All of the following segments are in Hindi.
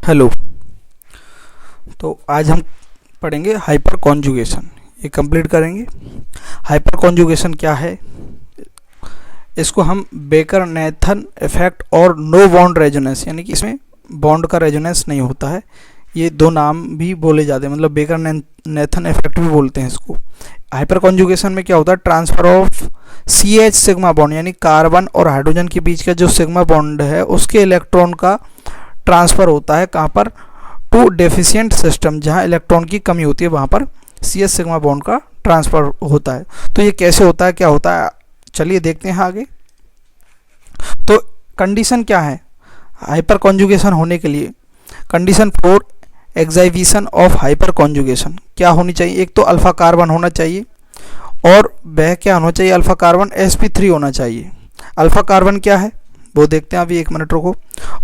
हेलो। तो आज हम पढ़ेंगे हाइपर कॉन्जुगेशन। ये कंप्लीट करेंगे। हाइपर कॉन्जुगेशन क्या है, इसको हम बेकर नेथन इफेक्ट और नो बॉन्ड रेजोनेंस, यानी कि इसमें बॉन्ड का रेजोनेंस नहीं होता है, ये दो नाम भी बोले जाते हैं, मतलब बेकर नेथन इफेक्ट भी बोलते हैं इसको। हाइपर कॉन्जुगेशन में क्या होता है, transfer of CH sigma bond, यानी कार्बन और हाइड्रोजन के बीच का जो सिग्मा बॉन्ड है उसके इलेक्ट्रॉन का ट्रांसफ़र होता है कहाँ पर, टू डेफिशिएंट सिस्टम, जहाँ इलेक्ट्रॉन की कमी होती है वहाँ पर CH सिग्मा बॉन्ड का ट्रांसफ़र होता है। तो ये कैसे होता है, क्या होता है, चलिए देखते हैं आगे। तो कंडीशन क्या है हाइपर कॉन्जुगेशन होने के लिए, condition for exhibition of hyper conjugation क्या होनी चाहिए, एक तो अल्फ़ा कार्बन होना चाहिए और वह क्या होना चाहिए, अल्फ़ा कार्बन sp3 होना चाहिए। अल्फ़ा कार्बन क्या है वो देखते हैं अभी, एक मिनट रुको।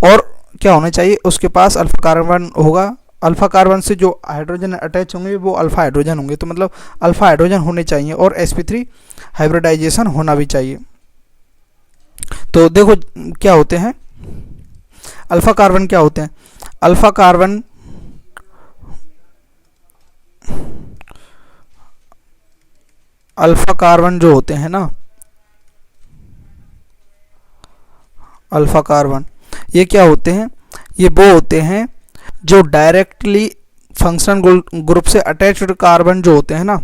और क्या होना चाहिए, उसके पास अल्फ़ा कार्बन होगा, अल्फ़ा कार्बन से जो हाइड्रोजन अटैच होंगे वो अल्फ़ा हाइड्रोजन होंगे, तो मतलब अल्फ़ा हाइड्रोजन होने चाहिए और sp3 हाइब्रिडाइजेशन होना भी चाहिए। तो देखो क्या होते हैं अल्फ़ा कार्बन, क्या होते हैं अल्फ़ा कार्बन, अल्फ़ा कार्बन जो होते हैं ना, अल्फ़ा कार्बन ये क्या होते हैं, ये वो होते हैं जो डायरेक्टली फंक्शनल ग्रुप से अटैच्ड कार्बन जो होते हैं ना,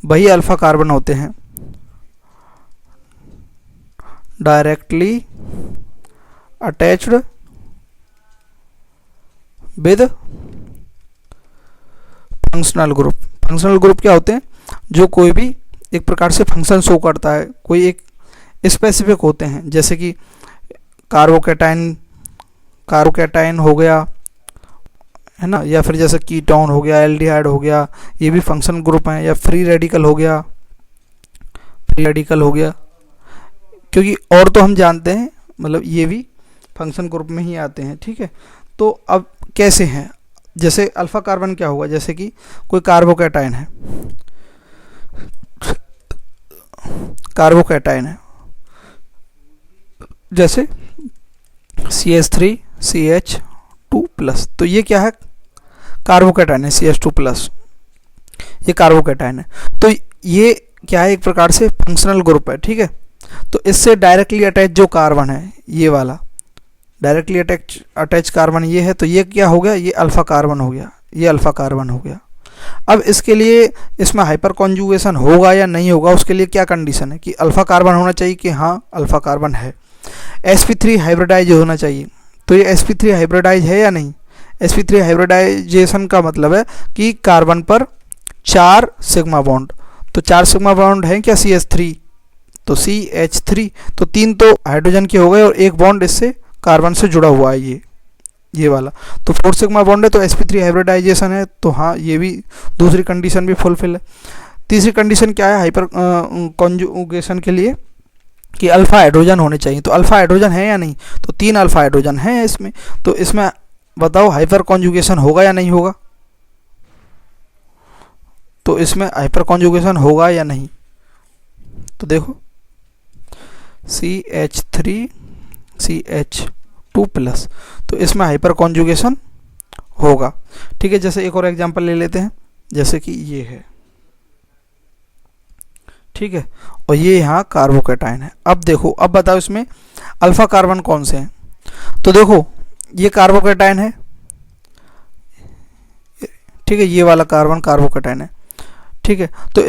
वही अल्फ़ा कार्बन होते हैं। Directly attached with functional group. Functional group क्या होते हैं, जो कोई भी एक प्रकार से फंक्शन शो करता है, कोई एक स्पेसिफिक होते हैं, जैसे कि कार्बोकैटाइन हो गया है ना, या फिर जैसे कीटोन हो गया, एल्डिहाइड हो गया, ये भी फंक्शन ग्रुप हैं, या फ्री रेडिकल हो गया, क्योंकि और तो हम जानते हैं मतलब ये भी फंक्शन ग्रुप में ही आते हैं। ठीक है, तो अब कैसे हैं, जैसे अल्फ़ा कार्बन क्या होगा, जैसे कि कोई कार्बोकैटाइन है, जैसे CH3CH2+, तो ये क्या है, कार्बोकैटाइन है, CH2+, ये कार्बोकैटाइन है। तो ये क्या है, एक प्रकार से फंक्शनल ग्रुप है। ठीक है, तो इससे डायरेक्टली अटैच जो कार्बन है, ये वाला डायरेक्टली अटैच कार्बन ये है, तो ये क्या हो गया, ये अल्फ़ा कार्बन हो गया, ये अल्फ़ा कार्बन हो गया। अब इसके लिए इसमें हाइपर कॉन्जुगेशन होगा या नहीं होगा, उसके लिए क्या कंडीशन है कि अल्फ़ा कार्बन होना चाहिए, कि हाँ अल्फ़ा कार्बन है, sp3 हाइब्रिडाइज होना चाहिए। तो ये sp3 हाइब्रिडाइज है या नहीं, sp3 हाइब्रिडाइजेशन का मतलब है कि कार्बन पर 4 सिग्मा बॉन्ड, तो 4 सिग्मा बॉन्ड है क्या, CH3, तो CH3, तो 3 तो हाइड्रोजन के हो गए और एक बॉन्ड इससे कार्बन से जुड़ा हुआ है, ये वाला, तो 4 सिग्मा बॉन्ड है, तो sp3 हाइब्रिडाइजेशन है, तो हाँ ये भी दूसरी कंडीशन भी फुलफिल है। तीसरी कंडीशन क्या है हाइपर कॉन्जुगेशन के लिए, कि अल्फ़ा हाइड्रोजन होने चाहिए। तो अल्फ़ा हाइड्रोजन है या नहीं, तो 3 अल्फ़ा हाइड्रोजन है इसमें, तो इसमें बताओ हाइपर कॉन्जुगेशन होगा या नहीं होगा, तो इसमें हाइपर कॉन्जुगेशन होगा या नहीं, तो देखो CH3CH2+, तो इसमें हाइपर कॉन्जुगेशन होगा। ठीक है, जैसे एक और एग्जांपल ले लेते हैं, जैसे कि ये है, ठीक है, और ये यहाँ कार्बोकैटाइन है। अब देखो, अब बताओ इसमें अल्फ़ा कार्बन कौन से हैं, तो देखो ये कार्बोकैटाइन है, ठीक है, ये वाला कार्बन कार्बोकैटाइन है। ठीक है, तो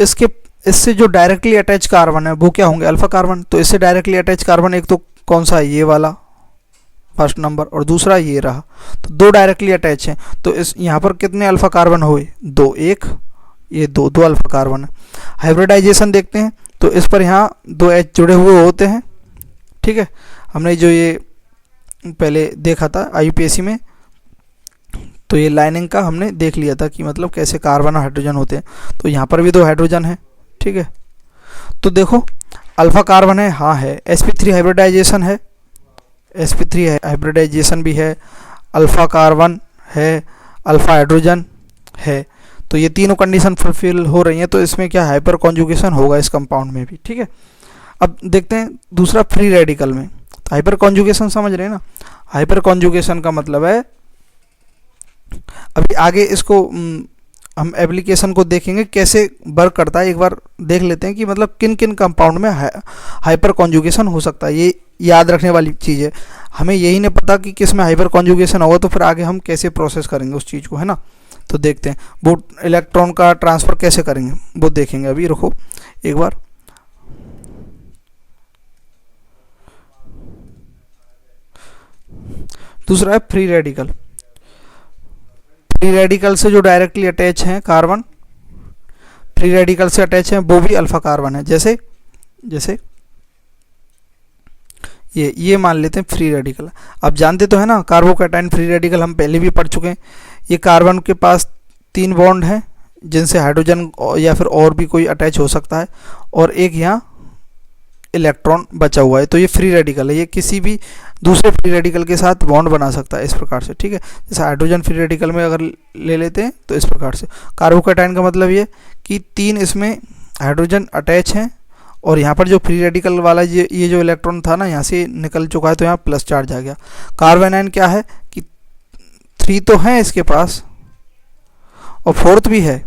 इससे जो डायरेक्टली अटैच कार्बन है वो क्या होंगे, अल्फ़ा कार्बन। तो इससे डायरेक्टली अटैच कार्बन एक तो कौन सा है, ये वाला फर्स्ट नंबर, और दूसरा ये रहा, तो 2 डायरेक्टली अटैच हैं। तो इस यहाँ पर कितने अल्फ़ा कार्बन हुए, 2, 1, ये 2 अल्फ़ा कार्बन है। हाइब्रिडाइजेशन देखते हैं, तो इस पर यहाँ 2 H जुड़े हुए होते हैं। ठीक है, हमने जो ये पहले देखा था IUPAC में, तो ये लाइनिंग का हमने देख लिया था कि मतलब कैसे कार्बन और हाइड्रोजन होते हैं, तो यहाँ पर भी 2 हाइड्रोजन है। ठीक है, तो देखो अल्फ़ा कार्बन है, हाँ है, sp3 हाइब्रिडाइजेशन है, sp3 हाइब्रिडाइजेशन भी है, अल्फ़ा कार्बन है, अल्फ़ा हाइड्रोजन है, तो ये तीनों कंडीशन फुलफिल हो रही हैं, तो इसमें क्या हाइपर कॉन्जुगेशन होगा इस कंपाउंड में भी। ठीक है, अब देखते हैं दूसरा फ्री रेडिकल में, तो हाइपर कॉन्जुगेशन समझ रहे हैं ना, हाइपर कॉन्जुगेशन का मतलब है अभी आगे इसको हम एप्लीकेशन को देखेंगे कैसे वर्क करता है। एक बार देख लेते हैं कि मतलब किन किन कंपाउंड में हाइपर कॉन्जुगेशन हो सकता है। ये याद रखने वाली चीज़ है। हमें यही नहीं पता कि किस में हाइपर कॉन्जुगेशन होगा तो फिर आगे हम कैसे प्रोसेस करेंगे उस चीज़ को, है ना। तो देखते हैं वो इलेक्ट्रॉन का ट्रांसफ़र कैसे करेंगे, वो देखेंगे। अभी रुको एक बार। दूसरा है फ्री रेडिकल। फ्री रेडिकल से जो डायरेक्टली अटैच हैं कार्बन, फ्री रेडिकल से अटैच हैं वो भी अल्फा कार्बन है। जैसे जैसे ये मान लेते हैं फ्री रेडिकल। आप जानते तो है ना कार्बोकैटायन फ्री रेडिकल हम पहले भी पढ़ चुके हैं। ये कार्बन के पास 3 बॉन्ड हैं जिनसे हाइड्रोजन या फिर और भी कोई अटैच हो सकता है, और एक यहाँ इलेक्ट्रॉन बचा हुआ है। तो ये फ्री रेडिकल है, ये किसी भी दूसरे फ्री रेडिकल के साथ बॉन्ड बना सकता है इस प्रकार से, ठीक है। जैसे हाइड्रोजन फ्री रेडिकल में अगर ले लेते हैं तो इस प्रकार से। कार्बोकैटायन का मतलब ये कि 3 इसमें हाइड्रोजन अटैच हैं, और यहाँ पर जो फ्री रेडिकल वाला ये जो इलेक्ट्रॉन था ना यहाँ से निकल चुका है, तो यहाँ प्लस चार्ज आ गया। कार्बन आयन क्या है कि 3 तो हैं इसके पास और 4th भी है,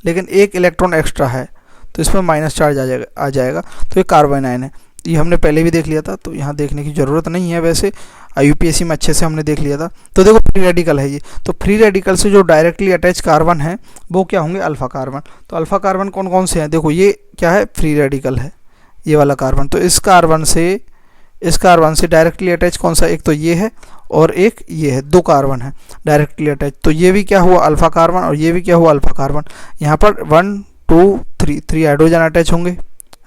लेकिन एक इलेक्ट्रॉन एक्स्ट्रा है, तो इसमें माइनस चार्ज आ जाएगा। तो ये कार्बन आयन है। ये हमने पहले भी देख लिया था, तो यहाँ देखने की ज़रूरत नहीं है। वैसे यूपीएससी में अच्छे से हमने देख लिया था। तो देखो फ्री रेडिकल है ये। तो फ्री रेडिकल से जो डायरेक्टली अटैच कार्बन है वो क्या होंगे, अल्फा कार्बन। तो अल्फा कार्बन कौन कौन से हैं, देखो ये क्या है, फ्री रेडिकल है ये वाला कार्बन। तो इस कार्बन से डायरेक्टली अटैच कौन सा, एक तो ये है और एक ये है, 2 कार्बन है डायरेक्टली अटैच। तो ये भी क्या हुआ अल्फा कार्बन, और ये भी क्या हुआ अल्फा कार्बन। यहाँ पर 1 2 3 हाइड्रोजन अटैच होंगे,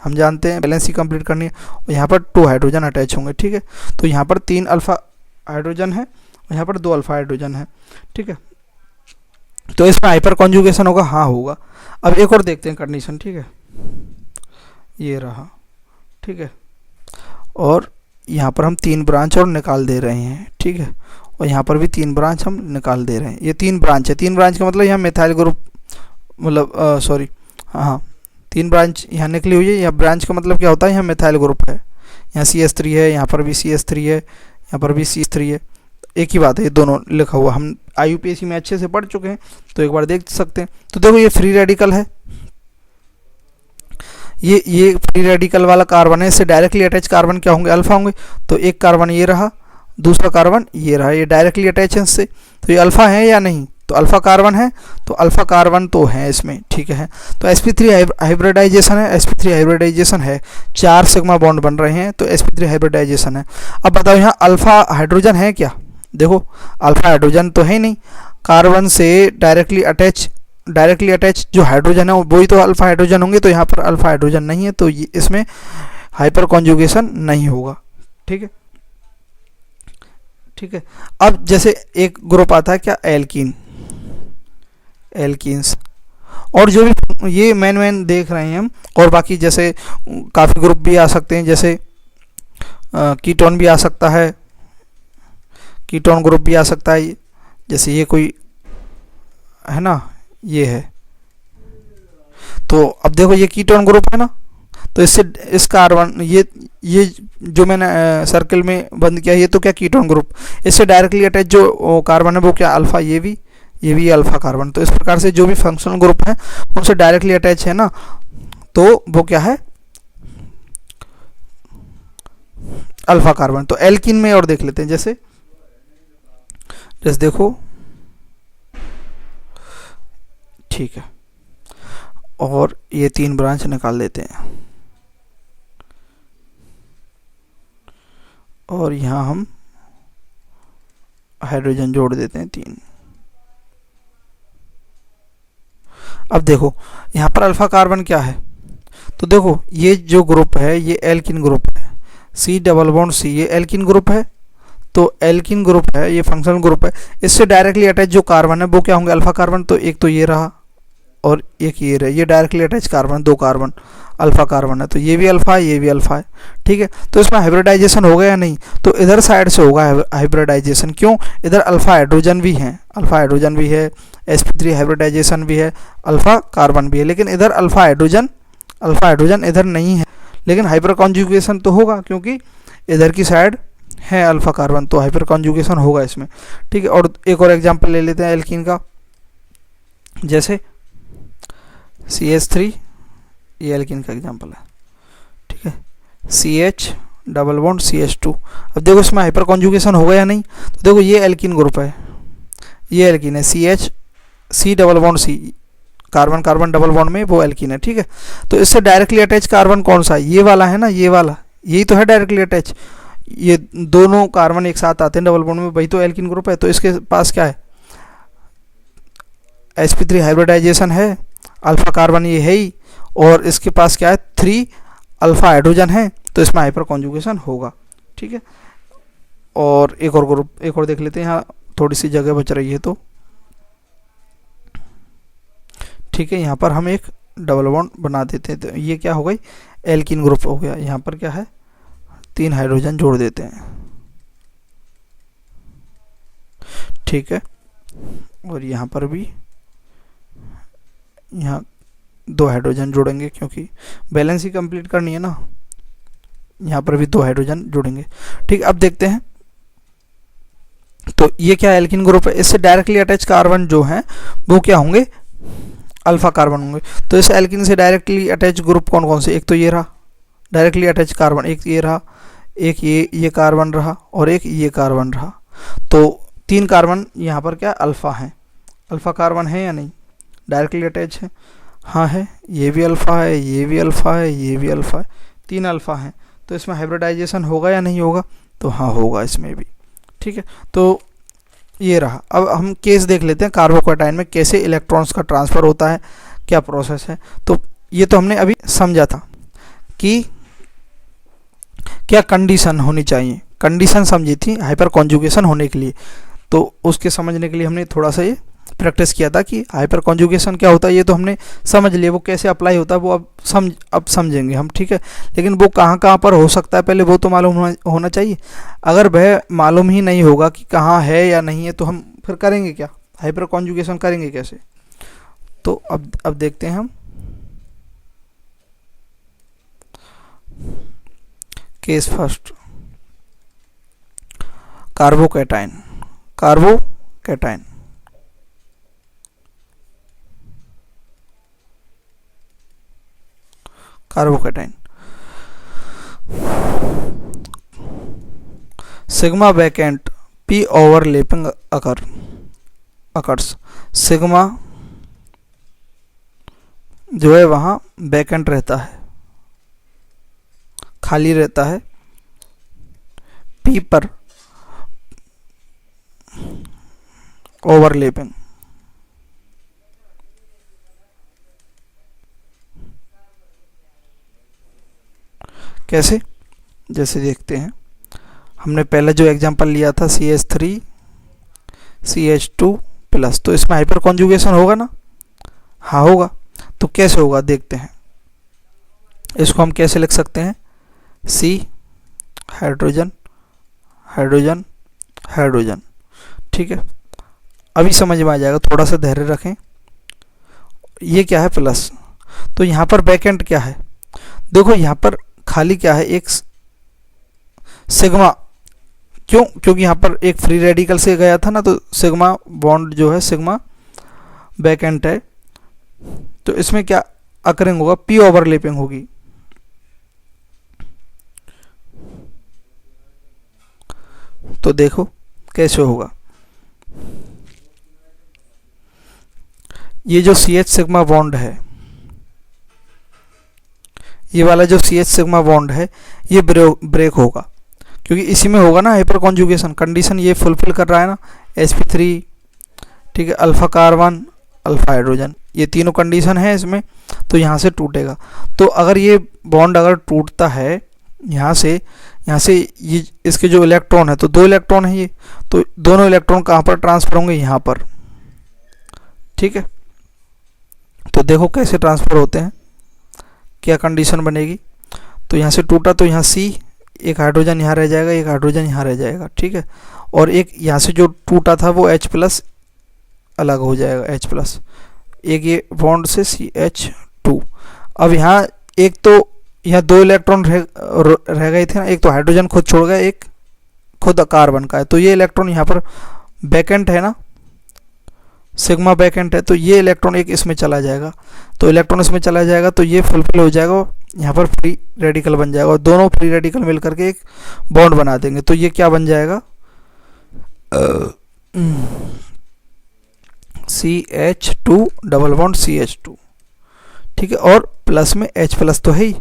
हम जानते हैं बैलेंस ही कंप्लीट करनी है। और यहाँ पर 2 हाइड्रोजन अटैच होंगे, ठीक है। तो यहाँ पर 3 अल्फा हाइड्रोजन है और यहाँ पर 2 अल्फा हाइड्रोजन है, ठीक है। तो इसमें हाइपर कॉन्जुगेशन होगा, हाँ होगा। अब एक और देखते हैं कंडीशन, ठीक है। ये रहा, ठीक है। और यहाँ पर हम 3 ब्रांच और निकाल दे रहे हैं, ठीक है। और यहाँ पर भी 3 ब्रांच हम निकाल दे रहे हैं। ये 3 ब्रांच है। 3 ब्रांच का मतलब यहाँ मिथाइल ग्रुप, मतलब सॉरी, हाँ 3 ब्रांच यहाँ निकली हुई है। यहाँ ब्रांच का मतलब क्या होता है, यहाँ मिथाइल ग्रुप है। यहाँ CH3 है, यहाँ पर भी CH3 है, यहाँ पर भी CH3 है। एक ही बात है, ये दोनों लिखा हुआ। हम IUPAC में अच्छे से पढ़ चुके हैं, तो एक बार देख सकते हैं। तो देखो ये फ्री रेडिकल है, ये फ्री रेडिकल वाला कार्बन है। इससे डायरेक्टली अटैच कार्बन क्या होंगे, अल्फा होंगे। तो एक कार्बन ये रहा, दूसरा कार्बन ये रहा, ये डायरेक्टली अटैच है इससे। तो ये अल्फा है या नहीं, तो अल्फा कार्बन है, तो अल्फा कार्बन तो है इसमें, ठीक है। तो sp3 हाइब्रिडाइजेशन है, sp3 हाइब्रिडाइजेशन है, 4 सिग्मा बॉन्ड बन रहे हैं, तो sp3 हाइब्रिडाइजेशन है। अब बताओ यहाँ अल्फा हाइड्रोजन है क्या, देखो अल्फा हाइड्रोजन तो है ही नहीं। कार्बन से डायरेक्टली अटैच जो हाइड्रोजन है वही तो अल्फा हाइड्रोजन होंगे। तो यहाँ पर अल्फा हाइड्रोजन नहीं है, तो इसमें हाइपर कॉन्जुगेशन नहीं होगा, ठीक है, ठीक है। अब जैसे एक ग्रुप आता है क्या, एल्कीन्स, और जो भी ये मेन देख रहे हैं हम, और बाकी जैसे काफ़ी ग्रुप भी आ सकते हैं, जैसे कीटोन भी आ सकता है, कीटोन ग्रुप भी आ सकता है। जैसे ये कोई है ना, ये है। तो अब देखो ये कीटोन ग्रुप है ना, तो इससे इस कार्बन ये जो मैंने सर्कल में बंद किया, ये तो क्या कीटोन ग्रुप। इससे डायरेक्टली अटैच जो कार्बन है वो क्या अल्फा, ये भी अल्फा कार्बन। तो इस प्रकार से जो भी फंक्शनल ग्रुप है उनसे डायरेक्टली अटैच है ना, तो वो क्या है अल्फा कार्बन। तो एल्कीन में और देख लेते हैं, जैसे देखो, ठीक है। और ये 3 ब्रांच निकाल देते हैं, और यहाँ हम हाइड्रोजन जोड़ देते हैं 3। अब देखो यहाँ पर अल्फा कार्बन क्या है, तो देखो ये जो ग्रुप है ये एल्कीन ग्रुप है, C डबल बॉन्ड C, ये एल्कीन ग्रुप है। तो एल्कीन ग्रुप है, ये फंक्शनल ग्रुप है। इससे डायरेक्टली अटैच जो कार्बन है वो क्या होंगे, अल्फा कार्बन। तो एक तो ये रहा और एक ये रहा, ये directly attach carbon, 2 carbon alpha carbon है। तो ये भी अल्फा है, ये भी अल्फा है, ठीक है। तो इसमें हाइब्रिडाइजेशन होगा या नहीं, तो इधर साइड से होगा हाइब्रिडाइजेशन। क्यों, इधर अल्फा हाइड्रोजन भी है, sp3 हाइब्रिडाइजेशन भी है, अल्फा कार्बन भी है। लेकिन इधर अल्फा हाइड्रोजन इधर नहीं है, लेकिन हाइपर कॉन्जुगेशन तो होगा, क्योंकि इधर की साइड है अल्फा कार्बन, तो हाइपर कॉन्जुगेशन होगा इसमें। ठीक है, और एक और एग्जांपल ले लेते हैं एल्कीन का, जैसे CH3, ये एल्कीन का एग्जांपल है। ठीक है, CH डबल बॉन्ड CH2। अब देखो इसमें हाइपर कॉन्जुगेशन होगा या नहीं, तो देखो ये एल्कीन ग्रुप है, ये एल्कीन है, CH C double bond C, carbon carbon double bond में वो एल्कीन है। ठीक है, तो इससे डायरेक्टली अटैच कार्बन कौन सा है, ये वाला है ना, ये वाला, यही तो है डायरेक्टली अटैच। ये दोनों कार्बन एक साथ आते हैं डबल बॉन्ड में, वही तो एल्कीन ग्रुप है। तो इसके पास क्या है, sp3 हाइब्रिडाइजेशन है, अल्फा कार्बन ये है ही, और इसके पास क्या है 3 अल्फा हाइड्रोजन है, तो इसमें हाइपर कॉन्जुगेशन होगा। ठीक है, और एक और ग्रुप, एक और देख लेते हैं, यहाँ थोड़ी सी जगह बच रही है तो ठीक है, यहाँ पर हम एक डबल बॉन्ड बना देते हैं, तो ये क्या हो गई, एल्कीन ग्रुप हो गया। यहाँ पर क्या है, 3 हाइड्रोजन जोड़ देते हैं। ठीक है, और यहाँ पर भी यहाँ 2 हाइड्रोजन जोड़ेंगे, क्योंकि बैलेंस ही कंप्लीट करनी है ना, यहाँ पर भी 2 हाइड्रोजन जोड़ेंगे। ठीक, अब देखते हैं, तो ये क्या एल्कीन ग्रुप है, इससे डायरेक्टली अटैच कार्बन जो हैं वो क्या होंगे, अल्फा कार्बन होंगे। तो इस एल्कीन से डायरेक्टली अटैच ग्रुप कौन कौन से, एक तो ये रहा डायरेक्टली अटैच कार्बन, एक ये रहा, एक ये कार्बन रहा, और एक ये कार्बन रहा। तो 3 कार्बन यहाँ पर क्या अल्फा हैं, अल्फा कार्बन है या नहीं, डायरेक्टली अटैच है, हाँ है, ये भी अल्फा है, ये भी अल्फा है, ये भी अल्फा है, 3 अल्फा हैं। तो इसमें हाइब्रिडाइजेशन होगा या नहीं होगा, तो हाँ होगा इसमें भी। ठीक है, तो ये रहा। अब हम केस देख लेते हैं कार्बोकैटायन में कैसे इलेक्ट्रॉन्स का ट्रांसफ़र होता है, क्या प्रोसेस है। तो ये तो हमने अभी समझा था कि क्या कंडीशन होनी चाहिए, कंडीशन समझी थी हाइपर कॉन्जुगेशन होने के लिए। तो उसके समझने के लिए हमने थोड़ा सा ये प्रैक्टिस किया था कि हाइपर कॉन्जुगेशन क्या होता है, ये तो हमने समझ लिया, वो कैसे अप्लाई होता है वो अब समझेंगे हम। ठीक है, लेकिन वो कहाँ कहाँ पर हो सकता है पहले वो तो मालूम होना चाहिए। अगर वह मालूम ही नहीं होगा कि कहाँ है या नहीं है, तो हम फिर करेंगे क्या, हाइपर कॉन्जुगेशन करेंगे कैसे। तो अब देखते हैं हम, case first, carbocation, carbocation. Carbocation sigma vacant p overlapping occurs. Sigma जो है वहाँ वैकेंट रहता है, खाली रहता है, p पर ओवरलैपिंग। कैसे, जैसे देखते हैं, हमने पहले जो एग्जांपल लिया था CH3 CH2 प्लस, तो इसमें हाइपर कॉन्जुगेशन होगा ना, हाँ होगा। तो कैसे होगा देखते हैं, इसको हम कैसे लिख सकते हैं, C हाइड्रोजन हाइड्रोजन हाइड्रोजन। ठीक है, अभी समझ में आ जाएगा, थोड़ा सा धैर्य रखें। ये क्या है प्लस, तो यहाँ पर वैकेंट क्या है, देखो यहाँ पर खाली क्या है, एक सिग्मा, क्यों, क्योंकि यहाँ पर एक फ्री रेडिकल से गया था ना, तो सिग्मा बॉन्ड जो है सिग्मा वैकेंट है। तो इसमें क्या अकरिंग होगा, p ओवरलैपिंग होगी। तो देखो कैसे होगा, ये जो CH सिग्मा बॉन्ड है, ये वाला जो CH सिग्मा बॉन्ड है, ये ब्रेक होगा, क्योंकि इसी में होगा ना हाइपर कॉन्जुगेशन। कंडीशन ये फुलफिल कर रहा है ना, sp3, ठीक है, अल्फा कार्बन अल्फा हाइड्रोजन, ये तीनों कंडीशन है इसमें, तो यहाँ से टूटेगा। तो अगर ये बॉन्ड अगर टूटता है यहाँ से ये इसके जो इलेक्ट्रॉन है, तो 2 इलेक्ट्रॉन है ये, तो दोनों इलेक्ट्रॉन कहाँ पर ट्रांसफर होंगे, यहाँ पर। ठीक है, तो देखो कैसे ट्रांसफर होते हैं, क्या कंडीशन बनेगी। तो यहाँ से टूटा तो यहाँ C, एक हाइड्रोजन यहाँ रह जाएगा, एक हाइड्रोजन यहाँ रह जाएगा। ठीक है, और एक यहाँ से जो टूटा था वो H प्लस अलग हो जाएगा, H प्लस, एक ये बॉन्ड से CH2। अब यहाँ एक तो यहाँ 2 इलेक्ट्रॉन रह गए थे ना, एक तो हाइड्रोजन खुद छोड़ गया, एक खुद कार्बन का है, तो ये इलेक्ट्रॉन यहाँ पर वैकेंट है ना, सिग्मा वैकेंट है, तो ये इलेक्ट्रॉन एक इसमें चला जाएगा, तो इलेक्ट्रॉन इसमें चला जाएगा तो ये फुलफिल हो जाएगा, यहाँ पर फ्री रेडिकल बन जाएगा और दोनों फ्री रेडिकल मिल करके एक बॉन्ड बना देंगे। तो ये क्या बन जाएगा, CH2 डबल बॉन्ड CH2, ठीक है, और प्लस में H प्लस तो है ही,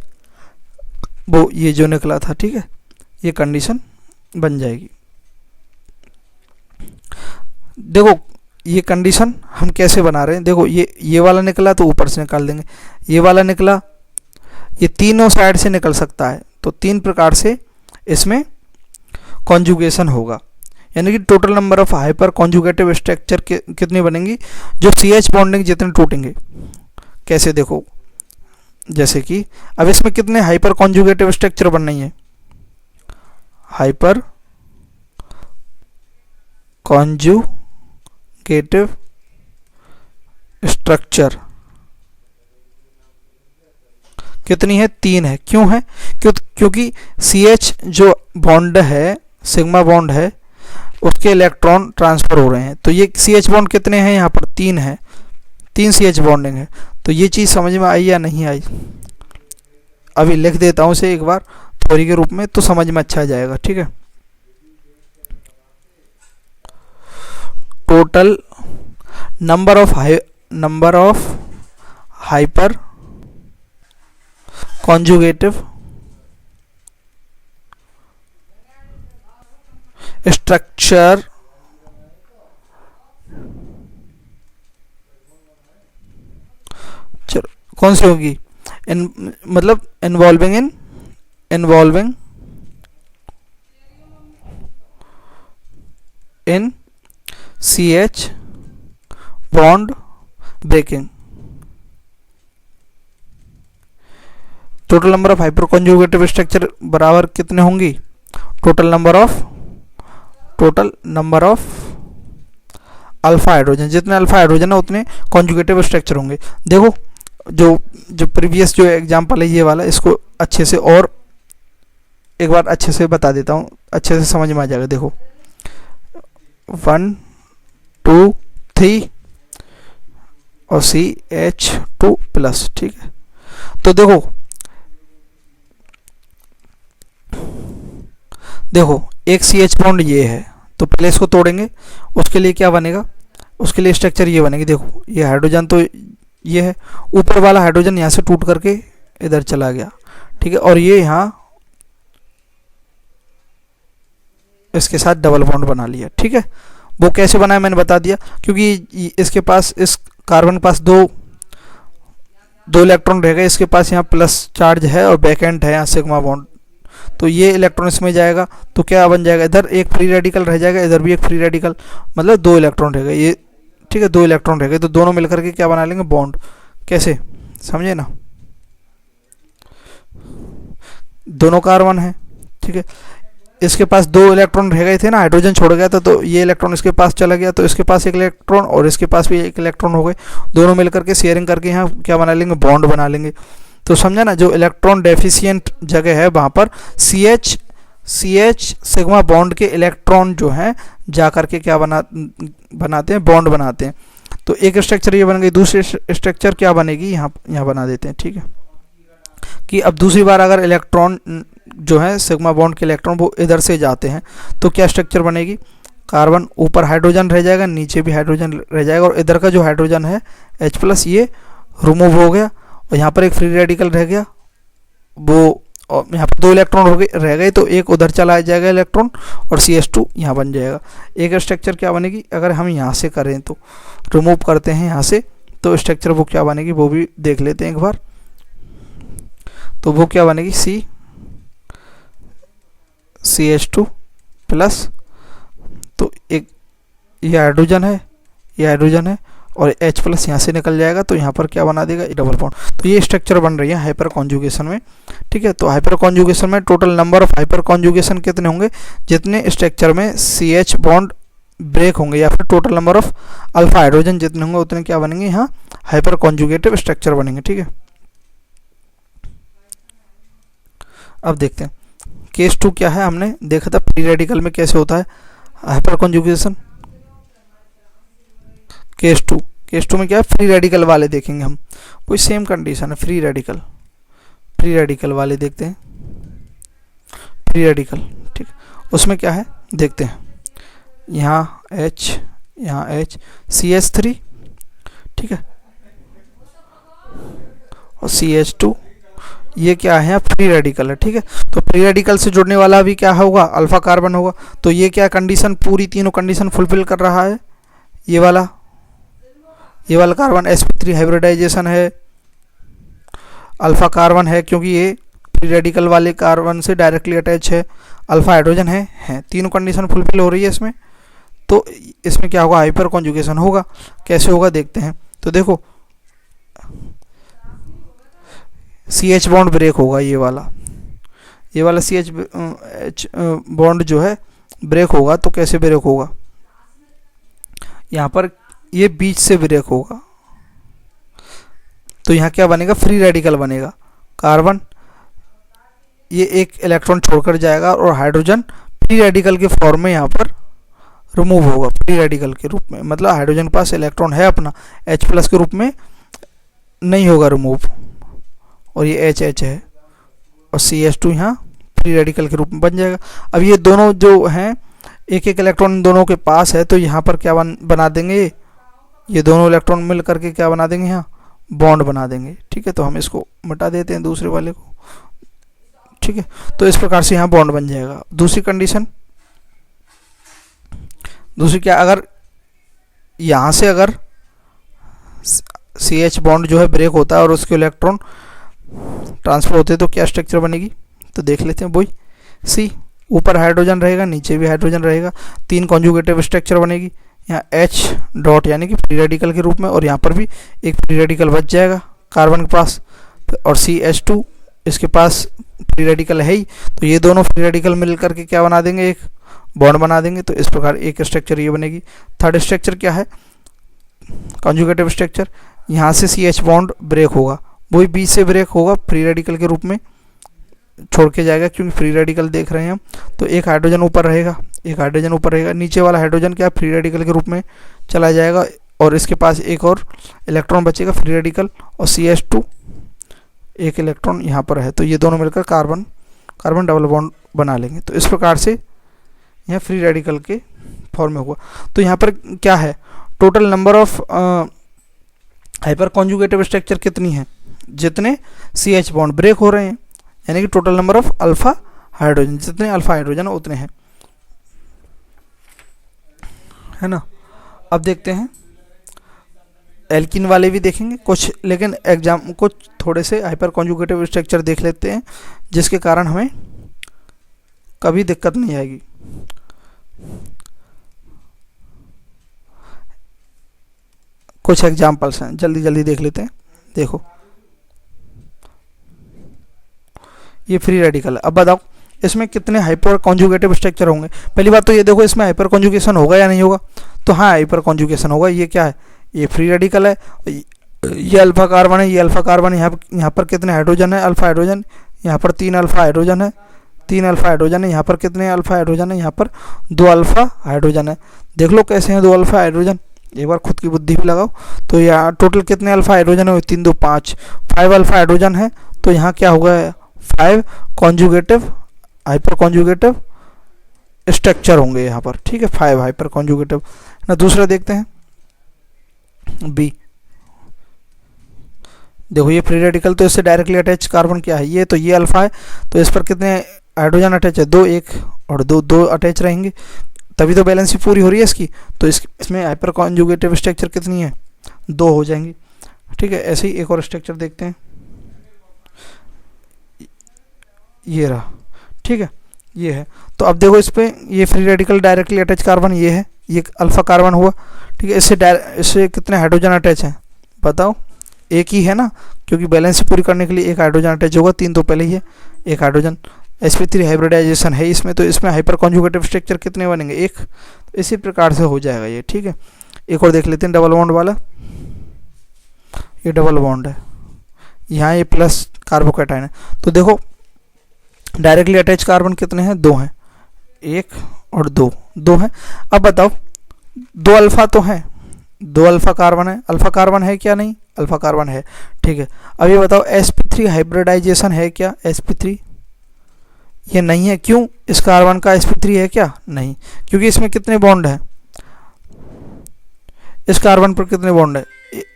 वो ये जो निकला था, ठीक है, ये कंडीशन बन जाएगी। देखो ये कंडीशन हम कैसे बना रहे हैं, देखो ये वाला निकला तो ऊपर से निकाल देंगे, ये वाला निकला, ये तीनों साइड से निकल सकता है, तो 3 प्रकार से इसमें कॉन्जुगेशन होगा, यानी कि total number of hyper conjugative structure कितनी बनेंगी, जो CH बॉन्डिंग जितने टूटेंगे। कैसे देखो, जैसे कि अब इसमें कितने हाइपर कॉन्जुगेटिव स्ट्रक्चर बन रही है, हाइपर कॉन्जुगेटिव स्ट्रक्चर कितनी है, 3 है। क्यों है, क्योंकि CH जो बॉन्ड है, सिग्मा बॉन्ड है, उसके इलेक्ट्रॉन ट्रांसफर हो रहे हैं, तो ये CH बॉन्ड कितने हैं, यहाँ पर 3 है, 3 CH बॉन्डिंग है। तो ये चीज़ समझ में आई या नहीं आई, अभी लिख देता हूँ इसे एक बार थ्योरी के रूप में, तो समझ में अच्छा आ जाएगा, ठीक है। Total number of hyper conjugative structure कौन सी होगी, मतलब involving in CH bond breaking. Total number of hyper conjugative structure बराबर कितने होंगी, total number of alpha hydrogen, जितने अल्फा हाइड्रोजन है उतने कॉन्जुगेटिव स्ट्रक्चर होंगे। देखो जो प्रीवियस जो एग्जांपल है ये वाला, इसको अच्छे से और एक बार अच्छे से बता देता हूँ, अच्छे से समझ में आ जाएगा। देखो 1 2 3 और CH2 प्लस, ठीक है। तो देखो एक CH बॉन्ड ये है, तो पहले इसको तोड़ेंगे, उसके लिए क्या बनेगा, उसके लिए स्ट्रक्चर ये बनेगी। देखो ये हाइड्रोजन तो ये है, ऊपर वाला हाइड्रोजन यहाँ से टूट करके इधर चला गया, ठीक है, और ये यहाँ इसके साथ डबल बॉन्ड बना लिया, ठीक है। वो कैसे बनाया मैंने बता दिया, क्योंकि इसके पास, इस कार्बन के पास दो इलेक्ट्रॉन रहेगा, इसके पास यहाँ प्लस चार्ज है और बैक एंड है यहाँ सिग्मा बॉन्ड, तो ये इलेक्ट्रॉन इसमें जाएगा तो क्या बन जाएगा, इधर एक फ्री रेडिकल रह जाएगा, इधर भी एक फ्री रेडिकल, मतलब 2 इलेक्ट्रॉन रहेगा ये, ठीक है, 2 इलेक्ट्रॉन रहेगा, तो दोनों मिलकर के क्या बना लेंगे, बॉन्ड। कैसे, समझे ना, दोनों कार्बन है, ठीक है, इसके पास 2 इलेक्ट्रॉन रह गए थे ना, हाइड्रोजन छोड़ गया था, तो ये इलेक्ट्रॉन इसके पास चला गया, तो इसके पास एक इलेक्ट्रॉन और इसके पास भी एक इलेक्ट्रॉन हो गए, दोनों मिलकर के शेयरिंग करके यहाँ क्या बना लेंगे, बॉन्ड बना लेंगे। तो समझा ना, जो इलेक्ट्रॉन डेफिशिएंट जगह है वहाँ पर CH सिग्मा बॉन्ड के इलेक्ट्रॉन जो हैं जा करके क्या बनाते हैं, बॉन्ड बनाते हैं। तो एक स्ट्रक्चर ये बन गई, दूसरी स्ट्रक्चर क्या बनेगी, यहाँ बना देते हैं, ठीक है, कि अब दूसरी बार अगर इलेक्ट्रॉन जो है सिग्मा बॉन्ड के इलेक्ट्रॉन वो इधर से जाते हैं तो क्या स्ट्रक्चर बनेगी, कार्बन ऊपर हाइड्रोजन रह जाएगा, नीचे भी हाइड्रोजन रह जाएगा, और इधर का जो हाइड्रोजन है H प्लस ये रिमूव हो गया, और यहाँ पर एक फ्री रेडिकल रह गया, वो और यहाँ पर 2 इलेक्ट्रॉन रह गए, तो एक उधर चला जाएगा इलेक्ट्रॉन और CH2 यहाँ बन जाएगा। एक स्ट्रक्चर क्या बनेगी, अगर हम यहाँ से करें तो रिमूव करते हैं यहाँ से, तो स्ट्रक्चर वो क्या बनेगी वो भी देख लेते हैं एक बार। तो वो क्या बनेगी, CH2 प्लस, तो एक ये हाइड्रोजन है और H प्लस यहाँ से निकल जाएगा, तो यहाँ पर क्या बना देगा, डबल बॉन्ड। तो ये स्ट्रक्चर बन रही है हाइपर कॉन्जुगेशन में, ठीक है। तो हाइपर कॉन्जुगेशन में total number of hyper conjugation कितने होंगे, जितने स्ट्रक्चर में CH बॉन्ड ब्रेक होंगे, या फिर total number of alpha hydrogen जितने होंगे उतने क्या बनेंगे, यहाँ हाइपर कॉन्जुगेटिव स्ट्रक्चर बनेंगे, ठीक है। अब देखते हैं केस 2 क्या है, हमने देखा था फ्री रेडिकल में कैसे होता है हाइपर कॉन्जुगेशन। केस 2 में क्या है, फ्री रेडिकल वाले देखेंगे हम, कोई सेम कंडीशन है, फ्री रेडिकल वाले देखते हैं। फ्री रेडिकल, ठीक, उसमें क्या है देखते हैं, यहाँ H CH3, ठीक है, और CH2, ये क्या है, फ्री रेडिकल है, ठीक है। तो फ्री रेडिकल से जुड़ने वाला भी क्या होगा, अल्फा कार्बन होगा। तो ये क्या कंडीशन, पूरी तीनों कंडीशन फुलफिल कर रहा है। ये वाला कार्बन sp3 हाइब्रिडाइजेशन है, अल्फा कार्बन है क्योंकि ये फ्री रेडिकल वाले कार्बन से डायरेक्टली अटैच है, अल्फा हाइड्रोजन है, तीनों कंडीशन फुलफिल हो रही है इसमें। तो इसमें क्या होगा, हाइपर कॉन्जुगेशन होगा। कैसे होगा देखते हैं। तो देखो CH बॉन्ड ब्रेक होगा, ये वाला CH बॉन्ड जो है ब्रेक होगा। तो कैसे ब्रेक होगा, यहाँ पर ये बीच से ब्रेक होगा। तो यहाँ क्या बनेगा, फ्री रेडिकल बनेगा। कार्बन ये एक इलेक्ट्रॉन छोड़कर जाएगा और हाइड्रोजन फ्री रेडिकल के फॉर्म में यहाँ पर रिमूव होगा, फ्री रेडिकल के रूप में। मतलब हाइड्रोजन के पास इलेक्ट्रॉन है अपना, H+ के रूप में नहीं होगा रिमूव, और ये H है, और CH2 यहाँ फ्री रेडिकल के रूप में बन जाएगा। अब ये दोनों जो हैं, एक इलेक्ट्रॉन इन दोनों के पास है, तो यहाँ पर क्या बना देंगे, ये दोनों इलेक्ट्रॉन मिल करके क्या बना देंगे, यहाँ बॉन्ड बना देंगे, ठीक है। तो हम इसको मिटा देते हैं दूसरे वाले को, ठीक है। तो इस प्रकार से यहाँ बॉन्ड बन जाएगा। दूसरी कंडीशन, दूसरी क्या, अगर यहाँ से अगर CH बॉन्ड जो है ब्रेक होता है और उसके इलेक्ट्रॉन ट्रांसफर होते हैं तो क्या स्ट्रक्चर बनेगी, तो देख लेते हैं। वही C, ऊपर हाइड्रोजन रहेगा, नीचे भी हाइड्रोजन रहेगा, 3 कॉन्जुगेटिव स्ट्रक्चर बनेगी। यहाँ H डॉट यानी कि फ्री रेडिकल के रूप में, और यहाँ पर भी एक फ्री रेडिकल बच जाएगा कार्बन के पास, और CH2 इसके पास फ्री रेडिकल है ही। तो ये दोनों फ्री रेडिकल मिल करके क्या बना देंगे, एक बॉन्ड बना देंगे। तो इस प्रकार एक स्ट्रक्चर ये बनेगी। थर्ड स्ट्रक्चर क्या है, कॉन्जुगेटिव स्ट्रक्चर। यहाँ से CH बॉन्ड ब्रेक होगा, वही बीच से ब्रेक होगा, फ्री रेडिकल के रूप में छोड़ के जाएगा, क्योंकि फ्री रेडिकल देख रहे हैं हम। तो एक हाइड्रोजन ऊपर रहेगा, नीचे वाला हाइड्रोजन क्या फ्री रेडिकल के रूप में चला जाएगा, और इसके पास एक और इलेक्ट्रॉन बचेगा फ्री रेडिकल, और CH2 एक इलेक्ट्रॉन यहाँ पर है। तो ये दोनों मिलकर कार्बन डबल बॉन्ड बना लेंगे। तो इस प्रकार से यह फ्री रेडिकल के फॉर्म में हुआ। तो यहाँ पर क्या है, total number of hyper conjugative structure कितनी है, जितने CH बॉन्ड ब्रेक हो रहे हैं, यानी कि total number of alpha hydrogen, जितने अल्फा हाइड्रोजन उतने हैं, है ना। अब देखते हैं एल्किन वाले भी देखेंगे कुछ, लेकिन एग्जाम कुछ थोड़े से हाइपर कॉन्जुगेटिव स्ट्रक्चर देख लेते हैं, जिसके कारण हमें कभी दिक्कत नहीं आएगी। कुछ एग्जाम्पल्स हैं, जल्दी देख लेते हैं। देखो ये फ्री रेडिकल है। अब बताओ इसमें कितने हाइपर कॉन्जुगेटिव स्ट्रक्चर होंगे। पहली बात तो ये देखो, इसमें हाइपर कॉन्जुगेशन होगा या नहीं होगा, तो हाँ हाइपर कॉन्जुगेशन होगा। ये क्या है, ये फ्री रेडिकल है, ये अल्फा कार्बन है, ये अल्फा कार्बन, यहाँ पर कितने हाइड्रोजन है, अल्फा हाइड्रोजन, यहाँ पर 3 अल्फा हाइड्रोजन है, 3 अल्फा हाइड्रोजन है, यहाँ पर कितने अल्फा हाइड्रोजन है, यहाँ पर 2 अल्फा हाइड्रोजन है। देख लो कैसे हैं 2 अल्फा हाइड्रोजन, एक बार खुद की बुद्धि भी लगाओ। तो यहाँ टोटल कितने अल्फा हाइड्रोजन है, 3 2 5 5 अल्फा हाइड्रोजन है। तो यहाँ क्या होगा, 5 कॉन्जुगेटिव हाइपर कॉन्जुगेटिव स्ट्रक्चर होंगे यहाँ पर, ठीक है, 5 हाइपर कॉन्जुगेटिव ना। दूसरा देखते हैं बी। देखो ये फ्री रेडिकल, तो इससे डायरेक्टली अटैच कार्बन क्या है, ये तो ये अल्फा है, तो इस पर कितने हाइड्रोजन अटैच है, 2 1 और 2 अटैच रहेंगे, तभी तो बैलेंस पूरी हो रही है इसकी। तो इसमें हाइपर कॉन्जुगेटिव स्ट्रक्चर कितनी है, 2 हो जाएंगी, ठीक है। ऐसे ही एक और स्ट्रक्चर देखते हैं, ये रहा, ठीक है, ये है। तो अब देखो इस पे ये free radical directly attach carbon ये है, ये अल्फा कार्बन हुआ, ठीक है। इससे कितने हाइड्रोजन अटैच हैं बताओ, एक ही है ना, क्योंकि बैलेंस पूरी करने के लिए एक हाइड्रोजन अटैच होगा, 3 तो पहले ही है, एक हाइड्रोजन। sp3 हाइब्रिडाइजेशन है इसमें, तो इसमें हाइपर कॉन्जुगेटिव स्ट्रक्चर कितने बनेंगे, 1। तो इसी प्रकार से हो जाएगा ये, ठीक है। एक और देख लेते हैं डबल बॉन्ड वाला, ये डबल बॉन्ड है, यहाँ ये प्लस कार्बोकैटायन है। तो देखो डायरेक्टली अटैच कार्बन कितने हैं? 2 हैं, 1 और 2 हैं। अब बताओ, 2 अल्फा तो हैं, 2 अल्फा कार्बन है, अल्फा कार्बन है क्या? नहीं, अल्फा कार्बन है, ठीक है। अब ये बताओ sp3 हाइब्रिडाइजेशन है क्या? sp3 ये नहीं है, क्यों? इस कार्बन का sp3 है क्या? नहीं, क्योंकि इसमें कितने बॉन्ड हैं? इस कार्बन पर कितने बॉन्ड है?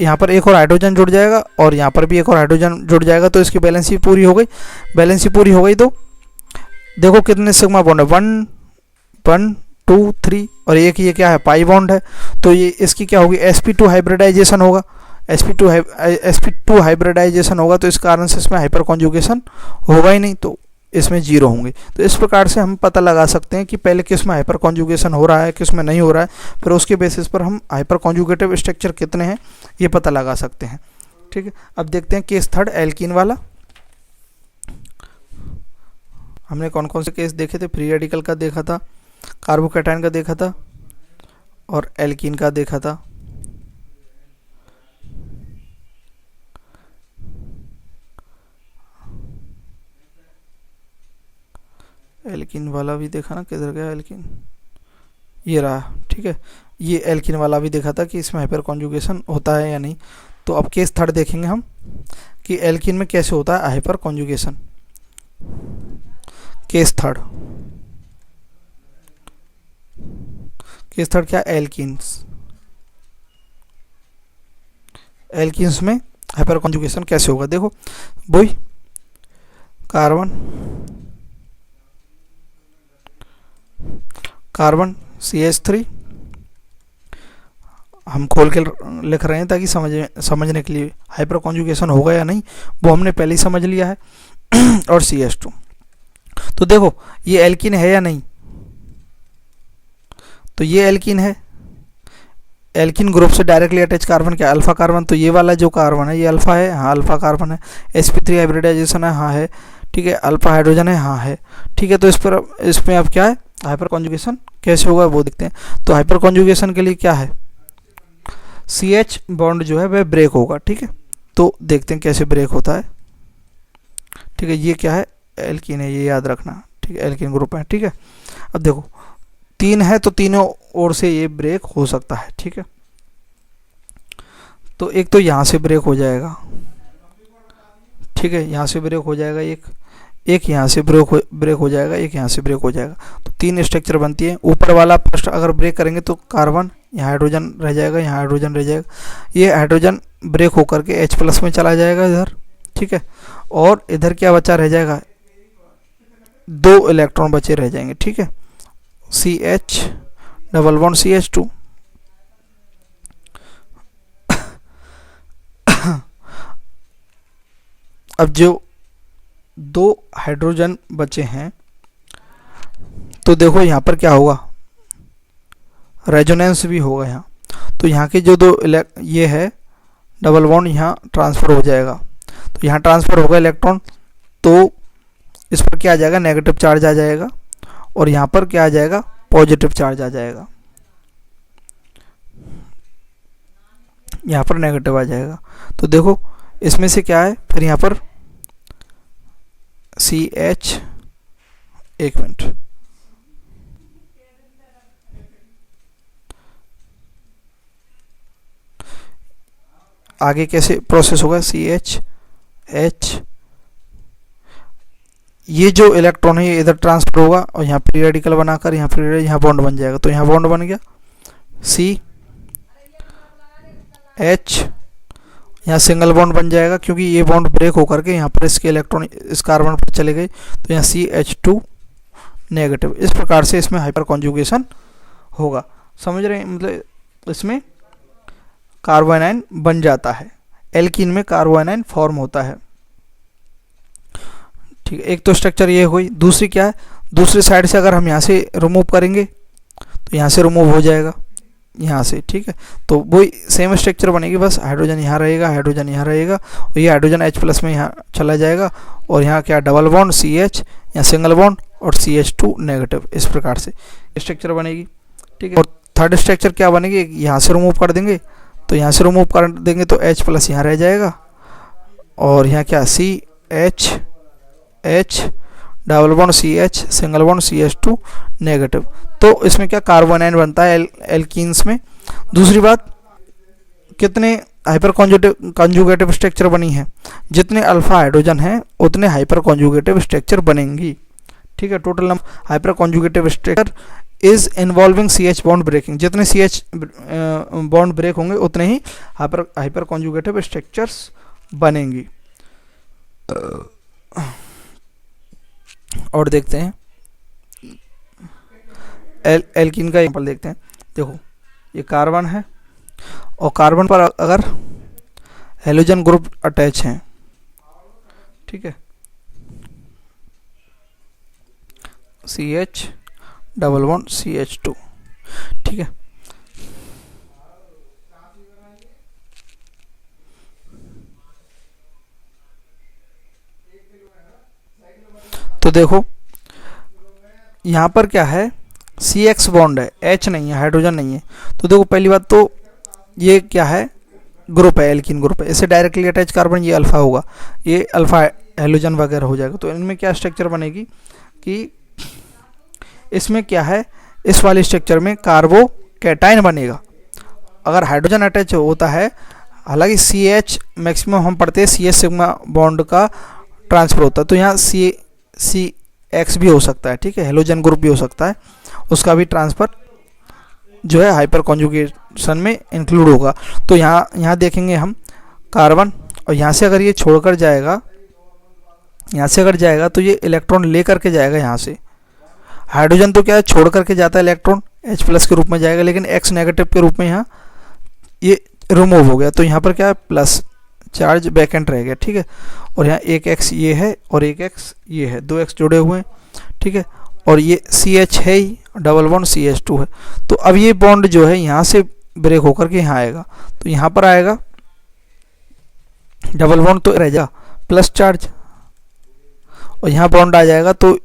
यहाँ पर एक और हाइड्रोजन जुड़ जाएगा और यहाँ पर भी एक और हाइड्रोजन जुड़ जाएगा, तो इसकी बैलेंसी पूरी हो गई। बैलेंसी पूरी हो गई तो देखो कितने सिग्मा बॉन्ड है, 1 1 2 3 और एक ये क्या है? पाई बॉन्ड है। तो ये इसकी क्या होगी? sp2 हाइब्रिडाइजेशन होगा। sp2 हाइब्रिडाइजेशन होगा, तो इस कारण से इसमें हाइपर कॉन्जुगेशन होगा ही नहीं, तो इसमें 0 होंगे। तो इस प्रकार से हम पता लगा सकते हैं कि पहले किस में हाइपर कॉन्जुगेशन हो रहा है, किस में नहीं हो रहा है, फिर उसके बेसिस पर हम हाइपर कॉन्जुगेटिव स्ट्रक्चर कितने हैं ये पता लगा सकते हैं, ठीक है। अब देखते हैं केस थर्ड, एल्कीन वाला। हमने कौन कौन से केस देखे थे? फ्री रेडिकल का देखा था, कार्बोकैटायन का देखा था और एल्कीन का देखा था। एल्कीन वाला भी देखा ना, किधर गया एल्कीन? ये रहा, ठीक है। ये एल्कीन वाला भी देखा था कि इसमें हाइपर कॉन्जुगेशन होता है या नहीं। तो अब केस थर्ड देखेंगे हम कि एल्कीन में कैसे होता है हाइपर कॉन्जुगेशन। केस थर्ड क्या? एल्कीन्स में हाइपर कॉन्जुगेशन कैसे होगा? देखो वही कार्बन CH3 हम खोल के लिख रहे हैं ताकि समझने के लिए। हाइपर कॉन्जुगेशन होगा या नहीं वो हमने पहले ही समझ लिया है। और CH2, तो देखो ये एल्कीन है या नहीं? तो ये एल्कीन है। एल्कीन ग्रुप से डायरेक्टली अटैच कार्बन क्या? Alpha carbon. तो ये वाला जो कार्बन है ये अल्फा है, हाँ अल्फा कार्बन है। sp3 हाइब्रिडाइजेशन है, हाँ है, ठीक है। अल्फा हाइड्रोजन है, हाँ है, ठीक है। तो इसमें अब क्या है? हाइपर कॉन्जुगेशन कैसे होगा वो देखते हैं। तो हाइपर कॉन्जुगेशन के लिए क्या है? CH बॉन्ड जो है वह ब्रेक होगा, ठीक है। तो देखते हैं कैसे ब्रेक होता है, ठीक है। ये क्या है? एल्कीन है, ये याद रखना, ठीक है। एल्कीन ग्रुप है, ठीक है। अब देखो 3 है तो तीनों ओर से ये ब्रेक हो सकता है, ठीक है। तो एक तो यहाँ से ब्रेक हो जाएगा, ठीक है, यहाँ से ब्रेक हो जाएगा, एक यहाँ से ब्रेक हो जाएगा, एक यहाँ से ब्रेक हो जाएगा। तो 3 स्ट्रक्चर बनती है। ऊपर वाला फर्स्ट अगर ब्रेक करेंगे तो कार्बन, यहाँ हाइड्रोजन रह जाएगा, यहाँ हाइड्रोजन रह जाएगा। ये हाइड्रोजन ब्रेक होकर के H+ में चला जाएगा इधर, ठीक है। और इधर क्या बचा रह जाएगा? 2 इलेक्ट्रॉन बचे रह जाएंगे, ठीक है। CH double bond CH2। अब जो 2 हाइड्रोजन बचे हैं तो देखो यहाँ पर क्या होगा? रेजोनेंस भी होगा यहाँ। तो यहाँ के जो 2 ये है डबल बॉन्ड यहाँ ट्रांसफ़र हो जाएगा। तो यहाँ ट्रांसफ़र होगा इलेक्ट्रॉन, तो इस पर क्या आ जाएगा? नेगेटिव चार्ज आ जाएगा और यहाँ पर क्या आ जाएगा? पॉजिटिव चार्ज आ जाएगा। यहाँ पर नेगेटिव आ जाएगा। तो देखो इसमें से क्या है फिर यहाँ पर CH, एक मिनट, आगे कैसे प्रोसेस होगा? CH H, ये जो इलेक्ट्रॉन है ये इधर ट्रांसफर होगा और यहाँ फ्री रेडिकल बनाकर यहाँ बॉन्ड बन जाएगा। तो यहाँ बॉन्ड बन गया CH, यहाँ सिंगल बॉन्ड बन जाएगा क्योंकि ये बॉन्ड ब्रेक होकर के यहाँ पर इसके इलेक्ट्रॉन इस कार्बन पर चले गए। तो यहाँ CH2 नेगेटिव। इस प्रकार से इसमें हाइपर कॉन्जुगेशन होगा। समझ रहे हैं? मतलब इसमें कार्बोनाइन बन जाता है, एल्कीन में कार्बोनाइन फॉर्म होता है, ठीक है। एक तो स्ट्रक्चर ये हुई। दूसरी क्या है? दूसरी साइड से अगर हम यहाँ से रिमूव करेंगे तो यहाँ से रिमूव हो जाएगा, यहाँ से, ठीक है। तो वही सेम स्ट्रक्चर बनेगी, बस हाइड्रोजन यहाँ रहेगा, हाइड्रोजन यहाँ रहेगा और ये हाइड्रोजन H+ में यहाँ चला जाएगा और यहाँ क्या? डबल बॉन्ड CH, यहाँ सिंगल बॉन्ड और CH2 नेगेटिव। इस प्रकार से स्ट्रक्चर बनेगी, ठीक है। और थर्ड स्ट्रक्चर क्या बनेगी? यहाँ से रिमूव कर देंगे, तो यहाँ से रिमूव कर देंगे तो H+ यहाँ रह जाएगा और यहाँ क्या? CH double bond CH, single bond CH2 negative. तो इसमें क्या कार्बोनाइन बनता है एल्कीन्स में। दूसरी बात, कितने हाइपर कॉन्जुगेटिव स्ट्रक्चर बनी है, जितने अल्फा हाइड्रोजन हैं उतने हाइपर कॉन्जुगेटिव स्ट्रक्चर बनेंगी। ठीक है, total number hyper conjugative structure is involving CH bond breaking, जितने CH बॉन्ड ब्रेक होंगे उतने ही हाइपर कॉन्जुगेटिव स्ट्रक्चर्स बनेंगी। और देखते हैं एल्कीन का एग्जांपल देखते हैं। देखो ये कार्बन है और कार्बन पर अगर हेलोजन ग्रुप अटैच हैं, ठीक है, CH डबल बॉन्ड CH2, ठीक है। तो देखो यहाँ पर क्या है, CX बॉन्ड है, H नहीं है, हाइड्रोजन नहीं है। तो देखो पहली बात तो ये क्या है, ग्रुप है, एल्कीन ग्रुप है, इससे डायरेक्टली अटैच कार्बन ये अल्फा होगा, ये अल्फा हेलोजन वगैरह हो जाएगा। तो इनमें क्या स्ट्रक्चर बनेगी कि इसमें क्या है, इस वाले स्ट्रक्चर में कार्बोकैटायन बनेगा। अगर हाइड्रोजन अटैच होता है, हालांकि CH मैक्सिमम हम पढ़ते हैं CH सिग्मा बॉन्ड का ट्रांसफर होता है, तो यहाँ CX भी हो सकता है, ठीक है, हेलोजन ग्रुप भी हो सकता है, उसका भी ट्रांसफर जो है हाइपर कॉन्जुगेशन में इंक्लूड होगा। तो यहाँ देखेंगे हम कार्बन, और यहाँ से अगर ये छोड़कर जाएगा, यहाँ से अगर जाएगा तो ये इलेक्ट्रॉन ले करके जाएगा यहाँ से। हाइड्रोजन तो क्या है, छोड़ करके जाता है इलेक्ट्रॉन, H+ के रूप में जाएगा, लेकिन X नेगेटिव के रूप में यहाँ ये रिमूव हो गया। तो यहाँ पर क्या है, प्लस चार्ज वैकेंट रह गया, ठीक है। और यहाँ एक X ये है और एक X ये है, 2 X जुड़े हुए हैं, ठीक है। और ये CH है ही, डबल बॉन्ड CH2 है। तो अब ये बॉन्ड जो है यहाँ से ब्रेक होकर के यहाँ आएगा, तो यहाँ पर आएगा डबल बॉन्ड तो रह जाएगा प्लस चार्ज, और यहाँ बॉन्ड आ जाएगा, तो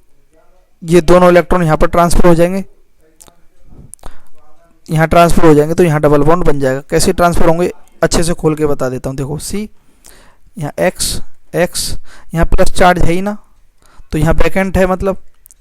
ये दोनों इलेक्ट्रॉन यहाँ पर ट्रांसफर हो जाएंगे, यहाँ ट्रांसफर हो जाएंगे, तो यहाँ डबल बॉन्ड बन जाएगा। कैसे ट्रांसफर होंगे अच्छे से खोल के बता देता हूँ। देखो C, यहाँ X, यहाँ प्लस चार्ज है ही ना, तो यहाँ वैकेंट है, मतलब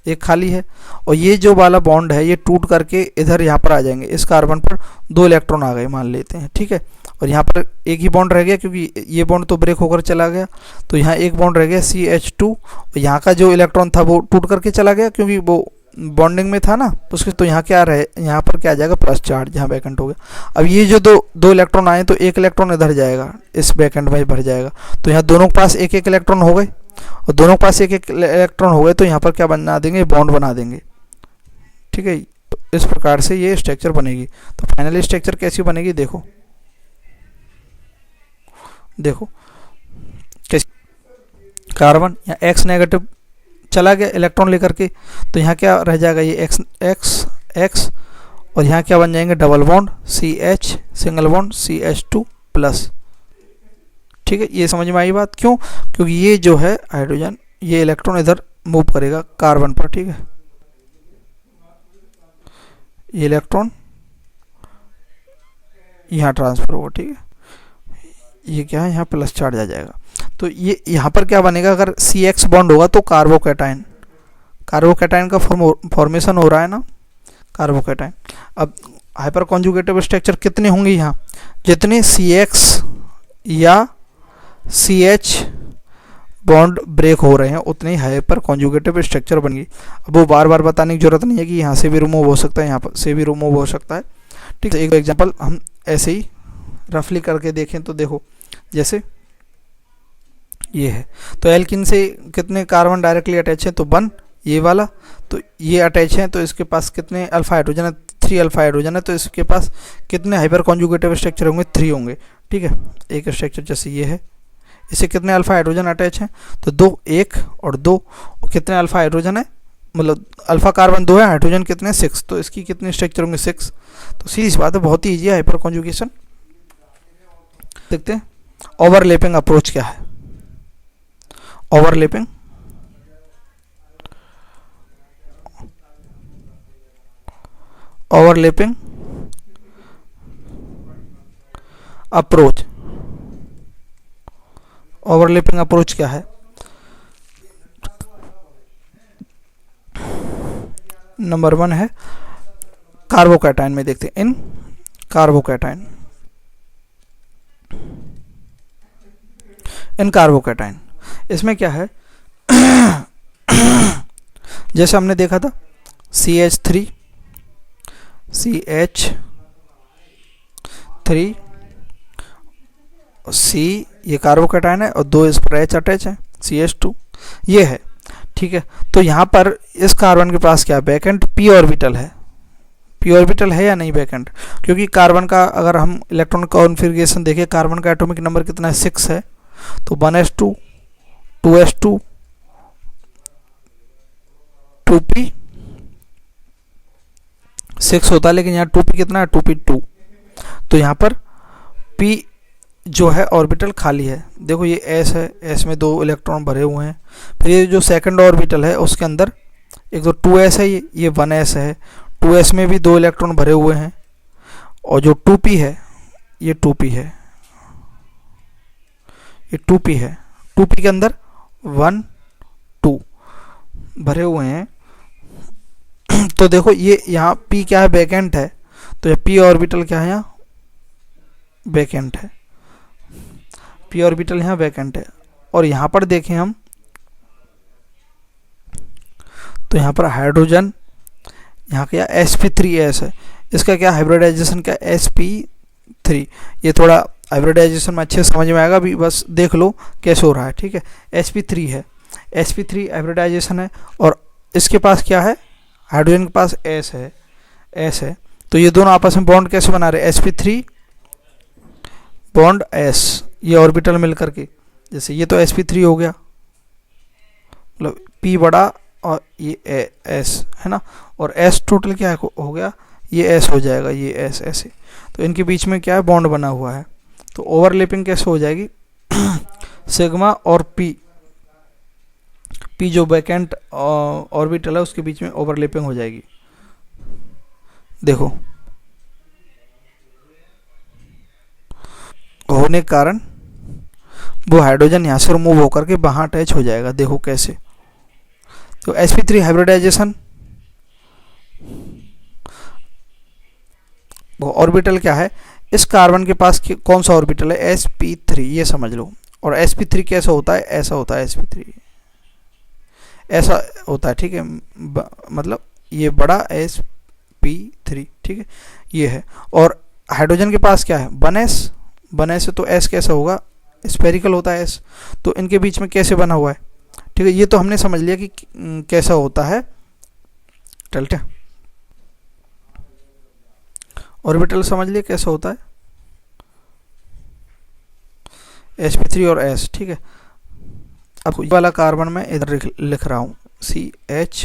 एक खाली है, और ये जो वाला बॉन्ड है ये टूट करके इधर यहाँ पर आ जाएंगे। इस कार्बन पर 2 इलेक्ट्रॉन आ गए मान लेते हैं, ठीक है, और यहाँ पर एक ही बॉन्ड रह गया, क्योंकि ये बॉन्ड तो ब्रेक होकर चला गया। तो यहाँ एक बॉन्ड रह गया CH2, और यहाँ का जो इलेक्ट्रॉन था वो टूट करके चला गया, क्योंकि वो बॉन्डिंग में था ना, उसके तो यहाँ क्या रहे, यहाँ पर क्या आ जाएगा, प्लस चार्ज, यहाँ वैकेंट हो गया। अब ये जो दो इलेक्ट्रॉन आए, तो एक इलेक्ट्रॉन इधर जाएगा, इस वैकेंट में भर जाएगा। तो यहाँ दोनों के पास एक एक इलेक्ट्रॉन हो गए, और दोनों के पास एक एक इलेक्ट्रॉन हो गए, तो यहाँ पर क्या बना देंगे, बॉन्ड बना देंगे, ठीक है। तो इस प्रकार से ये स्ट्रक्चर बनेगी। तो फाइनली स्ट्रक्चर कैसी बनेगी, देखो कैसी, कार्बन यहाँ X नेगेटिव चला गया इलेक्ट्रॉन लेकर के, तो यहाँ क्या रह जाएगा, ये X, और यहाँ क्या बन जाएंगे, double bond CH, single bond CH2 plus, ठीक है। ये समझ में आई बात, क्यों, क्योंकि ये जो है हाइड्रोजन, ये इलेक्ट्रॉन इधर मूव करेगा कार्बन पर, ठीक है, ये इलेक्ट्रॉन यहाँ ट्रांसफर होगा, ठीक है। ये क्या है, यहाँ प्लस चार्ज आ जाएगा। तो ये यहाँ पर क्या बनेगा, अगर CX बॉन्ड होगा तो कार्बोकैटायन का फॉर्मेशन हो रहा है ना, कार्बोकैटायन। अब हाइपर कॉन्जुगेटिव स्ट्रक्चर कितने होंगे यहाँ, जितने CX या CH बॉन्ड ब्रेक हो रहे हैं उतने ही हाइपर कॉन्जुगेटिव स्ट्रक्चर बनेगी। अब वो बार बार बताने की जरूरत नहीं है कि यहाँ से भी रिमूव हो सकता है, यहाँ पर से भी रिमूव हो सकता है, ठीक है। एक एग्जांपल हम ऐसे ही रफली करके देखें तो देखो, जैसे ये है, तो एल्किन से कितने कार्बन डायरेक्टली अटैच है, तो 1, ये वाला, तो ये अटैच है, तो इसके पास कितने अल्फा हाइड्रोजन है, 3 अल्फा हाइड्रोजन है, तो इसके पास कितने हाइपर कॉन्जुगेटिव स्ट्रक्चर होंगे, 3 होंगे, ठीक है। एक स्ट्रक्चर जैसे ये है, इससे कितने अल्फा हाइड्रोजन अटैच हैं, तो 2, 1 और 2, और कितने अल्फा हाइड्रोजन है, मतलब अल्फा कार्बन 2 है, हाइड्रोजन कितने, 6, तो इसकी कितने स्ट्रक्चर होंगे, 6। तो सीधी सी बात है, बहुत ही ईजी है हाइपर कॉन्जुगेशन। देखते हैं ओवरलैपिंग अप्रोच क्या है। ओवरलैपिंग अप्रोच, ओवरलैपिंग अप्रोच क्या है, नंबर 1 है कार्बोकैटायन में देखते हैं। इन कार्बोकैटायन, इसमें क्या है जैसे हमने देखा था CH3 C, ये कार्बोकैटायन है और 2 इस पर H अटैच है, CH2 ये है, ठीक है। तो यहाँ पर इस कार्बन के पास क्या है, वैकेंट p ऑर्बिटल है। p ऑर्बिटल है या नहीं वैकेंट, क्योंकि कार्बन का अगर हम इलेक्ट्रॉन कॉन्फ़िगरेशन देखें, कार्बन का एटॉमिक नंबर कितना है, 6 है। तो 1s2 2s2 2p 6 होता है, लेकिन यहाँ 2p कितना है, 2p2। तो यहाँ पर p जो है ऑर्बिटल खाली है। देखो ये s है, s में 2 इलेक्ट्रॉन भरे हुए हैं। फिर ये जो सेकंड ऑर्बिटल है उसके अंदर एक तो 2s है, ये 1s है, 2s में भी 2 इलेक्ट्रॉन भरे हुए हैं। और जो 2p है ये 2p है, ये 2p है, 2p के अंदर 1 2 भरे हुए हैं। तो देखो ये यहाँ p क्या है, वैकेंट है। तो ये p ऑर्बिटल क्या है, यहाँ वैकेंट है, p ऑर्बिटल यहाँ वैकेंट है। और यहाँ पर देखें हम, तो यहाँ पर हाइड्रोजन, यहाँ क्या sp3s है, इसका क्या हाइब्रिडाइजेशन क्या, sp3। ये थोड़ा हाइब्रिडाइजेशन में अच्छे समझ में आएगा, भी बस देख लो कैसे हो रहा है, ठीक है। sp3 है, sp3 हाइब्रिडाइजेशन है। और इसके पास क्या है, हाइड्रोजन के पास s है। तो ये दोनों आपस में बॉन्ड कैसे बना रहे, sp3 बॉन्ड s, ये ऑर्बिटल मिल करके, जैसे ये तो sp3 हो गया, मतलब p बड़ा और ये s है ना, और s टोटल क्या है, हो गया ये s हो जाएगा, ये s ऐसे। तो इनके बीच में क्या है, बॉन्ड बना हुआ है। तो ओवरलैपिंग कैसे हो जाएगी सिग्मा और p जो वैकेंट ऑर्बिटल है उसके बीच में ओवरलैपिंग हो जाएगी। देखो होने के कारण वो हाइड्रोजन यहाँ से रिमूव होकर के वहाँ अटैच हो जाएगा। देखो कैसे, तो sp3 हाइब्रिडाइजेशन, वो ऑर्बिटल क्या है, इस कार्बन के पास कौन सा ऑर्बिटल है, sp3, ये समझ लो। और sp3 कैसा होता है, ऐसा होता है, sp3 ऐसा होता है, ठीक है। मतलब ये बड़ा sp3, ठीक है, ये है। और हाइड्रोजन के पास क्या है, 1s है, तो s कैसा होगा, स्फेरिकल होता है s। तो इनके बीच में कैसे बना हुआ है, ठीक है। ये तो हमने समझ लिया कि कैसा होता है, चलते ऑर्बिटल समझ लिया कैसा होता है, sp3 और s, ठीक है। अब वाला कार्बन में इधर लिख रहा हूँ CH,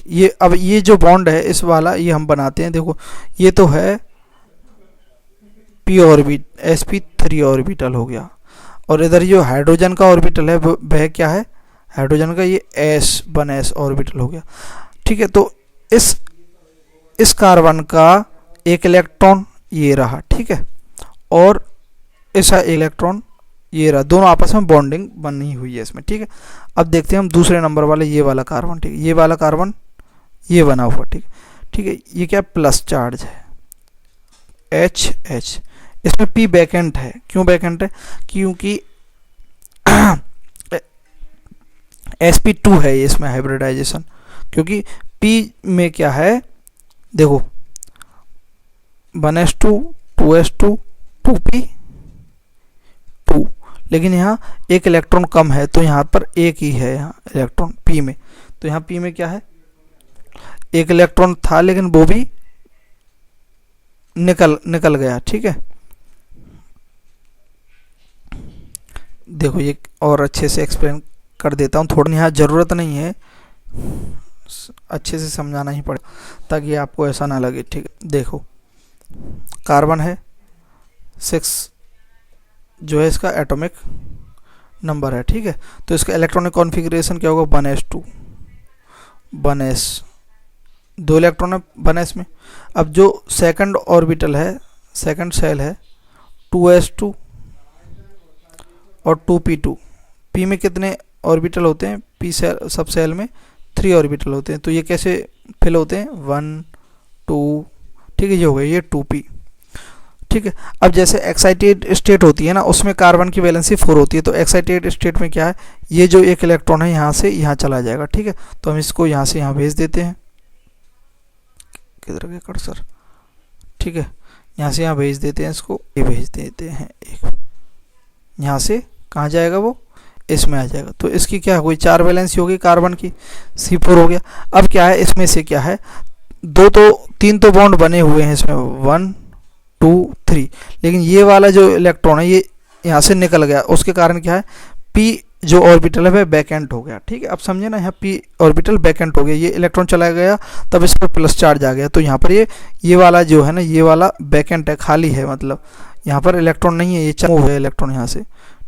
ये अब ये जो बॉन्ड है इस वाला, ये हम बनाते हैं। देखो ये तो है p ऑर्बिट, sp3 ऑर्बिटल हो गया। और इधर जो हाइड्रोजन का ऑर्बिटल है वह क्या है, हाइड्रोजन का ये s ऑर्बिटल हो गया, ठीक है। तो इस कार्बन का एक इलेक्ट्रॉन ये रहा, ठीक है, और ऐसा इलेक्ट्रॉन ये रहा, दोनों आपस में बॉन्डिंग बनी हुई है इसमें, ठीक है। अब देखते हैं हम दूसरे नंबर वाले, ये वाला कार्बन, ठीक है, ये वाला कार्बन ये बना हुआ, ठीक है। ये क्या प्लस चार्ज है, H, इसमें p वैकेंट है। क्यों वैकेंट है, क्योंकि sp2 है इसमें हाइब्रिडाइजेशन, क्योंकि p में क्या है, देखो 1s2 2s2 2p 2, लेकिन यहाँ एक इलेक्ट्रॉन कम है, तो यहाँ पर एक ही है यहाँ इलेक्ट्रॉन p में। तो यहाँ p में क्या है, एक इलेक्ट्रॉन था लेकिन वो भी निकल गया, ठीक है। देखो ये और अच्छे से एक्सप्लेन कर देता हूँ, थोड़ा यहाँ ज़रूरत नहीं है, अच्छे से समझाना ही पड़े ताकि आपको ऐसा ना लगे, ठीक है। देखो कार्बन है 6 जो है इसका एटॉमिक नंबर है, ठीक है। तो इसका इलेक्ट्रॉनिक कॉन्फ़िगरेशन क्या होगा, 1s2 1s, 2 इलेक्ट्रॉन है 1s में। अब जो सेकंड ऑर्बिटल है, सेकंड सेल है 2s2 और 2p2, p में कितने ऑर्बिटल होते हैं, p सेल सब सेल में 3 ऑर्बिटल होते हैं। तो ये कैसे फिल होते हैं, 1 2, ठीक है, ये हो गया ये 2p, ठीक है। अब जैसे एक्साइटेड स्टेट होती है ना, उसमें कार्बन की वैलेंसी 4 होती है। तो एक्साइटेड स्टेट में क्या है, ये जो एक इलेक्ट्रॉन है यहाँ से यहाँ चला जाएगा, ठीक है। तो हम इसको यहाँ से यहाँ भेज देते हैं, किधर गया कर्सर, ठीक है, यहाँ से यहाँ भेज देते हैं इसको, ये भेज देते हैं एक, यहाँ से कहाँ जाएगा वो, इसमें आ जाएगा। तो इसकी क्या हुई, 4 वैलेंसी होगी कार्बन की, C4 हो गया। अब क्या है, इसमें से क्या है, 3 तो बॉन्ड बने हुए हैं इसमें, 1 2 3, लेकिन ये वाला जो इलेक्ट्रॉन है ये यहाँ से निकल गया, उसके कारण क्या है, p जो ऑर्बिटल है वह बैकेंट हो गया, ठीक है। अब समझे ना, यहाँ p ऑर्बिटल बैकेंट हो गया, ये इलेक्ट्रॉन चला गया तब इस पर प्लस चार्ज आ गया। तो यहाँ पर ये वाला जो है ना, ये वाला बैकेंट है, खाली है, मतलब यहाँ पर इलेक्ट्रॉन नहीं है, ये मूव है इलेक्ट्रॉन यहाँ से,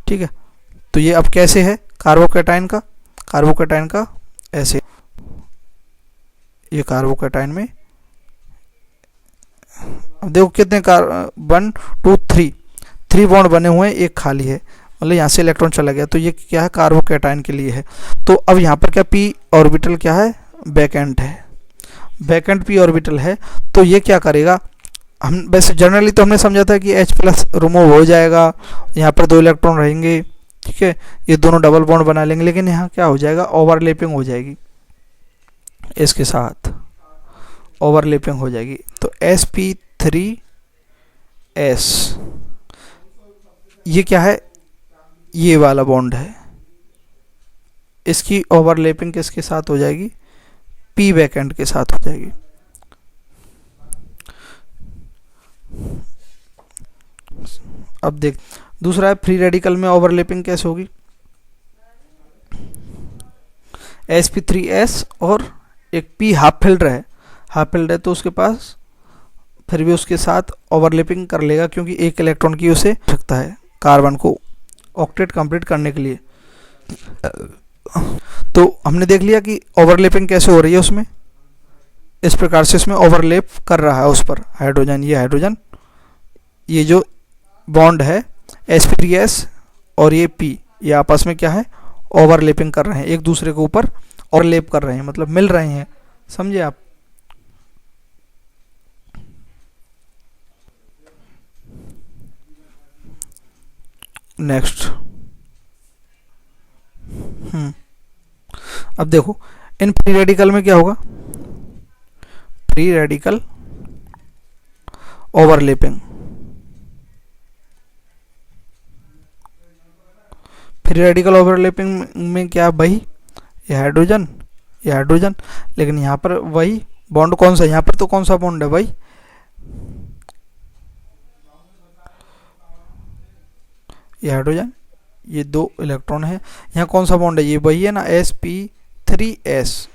ठीक है। तो ये अब कैसे है कार्बोकैटायन का ऐसे, ये कार्बोकैटायन में अब देखो कितने 1 2 3 बॉन्ड बने हुए हैं, एक खाली है, मतलब यहाँ से इलेक्ट्रॉन चला गया। तो ये क्या है, कार्बोकैटायन के लिए है। तो अब यहाँ पर क्या, p ऑर्बिटल क्या है, बैकेंट है, बैकेंट p ऑर्बिटल है। तो ये क्या करेगा, हम वैसे जनरली तो हमने समझा था कि H+ रिमूव हो जाएगा, यहाँ पर 2 इलेक्ट्रॉन रहेंगे, ठीक है, ये दोनों डबल बॉन्ड बना लेंगे, लेकिन यहाँ क्या हो जाएगा, ओवरलैपिंग हो जाएगी, इसके साथ ओवरलैपिंग हो जाएगी। तो sp3s ये क्या है, ये वाला बॉन्ड है, इसकी ओवरलैपिंग किसके साथ हो जाएगी, p बैकेंट के साथ हो जाएगी। अब देख दूसरा है फ्री रेडिकल में ओवरलैपिंग कैसे होगी, sp3s और एक p हाफ फिल्ड है, तो उसके पास फिर भी उसके साथ ओवरलैपिंग कर लेगा, क्योंकि एक इलेक्ट्रॉन की उसे आवश्यकता है कार्बन को ऑक्टेट कंप्लीट करने के लिए। तो हमने देख लिया कि ओवरलैपिंग कैसे हो रही है उसमें, इस प्रकार से इसमें ओवरलैप कर रहा है उस पर हाइड्रोजन, ये जो बॉन्ड है sp3s और ये p, ये आपस में क्या है, ओवरलैपिंग कर रहे हैं, एक दूसरे के ऊपर ओवरलैप कर रहे हैं, मतलब मिल रहे हैं, समझे आप। नेक्स्ट अब देखो इन फ्री रेडिकल में क्या होगा, free radical overlapping, free radical overlapping में क्या, वही ये हाइड्रोजन, लेकिन यहाँ पर वही बॉन्ड कौन सा, यहाँ पर तो कौन सा बॉन्ड है भाई, ये हाइड्रोजन, ये 2 इलेक्ट्रॉन है, यहाँ कौन सा बॉन्ड है, ये वही है ना sp3s,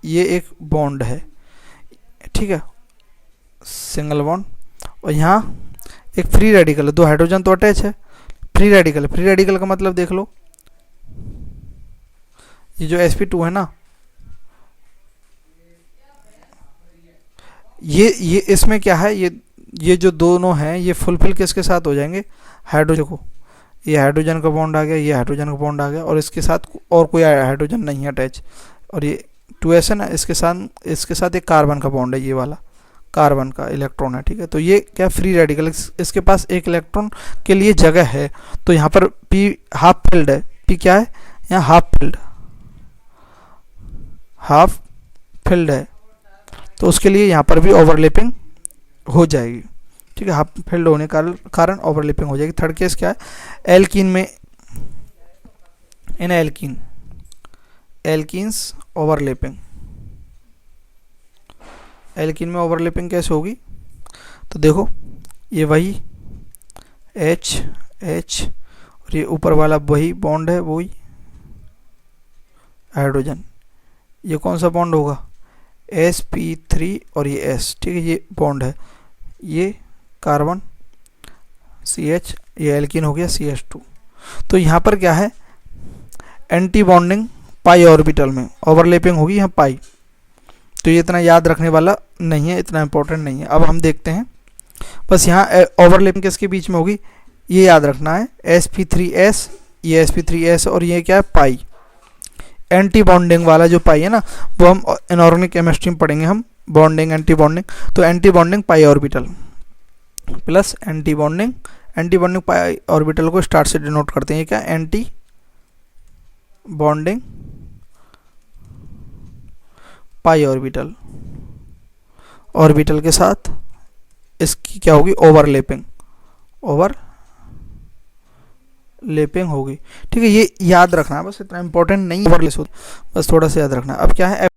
ये एक बॉन्ड है, ठीक है, सिंगल बॉन्ड। और यहाँ एक फ्री रेडिकल है, 2 हाइड्रोजन तो अटैच है, फ्री रेडिकल का मतलब देख लो, ये जो sp2 है ना, ये इसमें क्या है, ये जो दोनों हैं ये फुलफिल किसके साथ हो जाएंगे, हाइड्रोजन को, ये हाइड्रोजन का बॉन्ड आ गया, ये हाइड्रोजन का बॉन्ड आ गया, और इसके साथ और कोई हाइड्रोजन नहीं है अटैच, और ये 2s है ना, इसके साथ एक कार्बन का बॉन्ड है, ये वाला कार्बन का इलेक्ट्रॉन है, ठीक है। तो ये क्या फ्री रेडिकल, इसके पास एक इलेक्ट्रॉन के लिए जगह है, तो यहाँ पर p हाफ फिल्ड है, p क्या है, यहाँ हाफ फिल्ड है, तो उसके लिए यहाँ पर भी ओवरलैपिंग हो जाएगी, ठीक है, हाफ फिल्ड होने का कारण ओवरलैपिंग हो जाएगी। थर्ड केस क्या है, एल्कीन में, इन एल्कीन्स ओवरलैपिंग, एल्कीन में ओवरलैपिंग कैसे होगी, तो देखो ये वही H और ये ऊपर वाला वही बॉन्ड है, वही हाइड्रोजन, ये कौन सा बॉन्ड होगा, sp3 और ये s, ठीक है, ये बॉन्ड है, ये कार्बन CH, ये एल्कीन हो गया CH2। तो यहाँ पर क्या है, एंटी बॉन्डिंग पाई ऑर्बिटल में ओवरलैपिंग होगी यहाँ पाई, तो ये इतना याद रखने वाला नहीं है, इतना इंपॉर्टेंट नहीं है। अब हम देखते हैं, बस यहाँ ओवरलैपिंग किसके बीच में होगी, ये याद रखना है, sp3s, ये sp3s और ये क्या है पाई, एंटी बॉन्डिंग वाला जो पाई है ना, वो हम इनऑर्गेनिक केमिस्ट्री में पढ़ेंगे हम, बॉन्डिंग एंटी बॉन्डिंग। तो एंटी बॉन्डिंग पाई ऑर्बिटल प्लस एंटी बॉन्डिंग पाई ऑर्बिटल को स्टार से डिनोट करते हैं। ये क्या, एंटी बॉन्डिंग पाई ऑर्बिटल के साथ इसकी क्या होगी, ओवरलैपिंग होगी। ठीक है, ये याद रखना है बस, इतना इंपॉर्टेंट नहीं, बस थोड़ा सा याद रखना। अब क्या है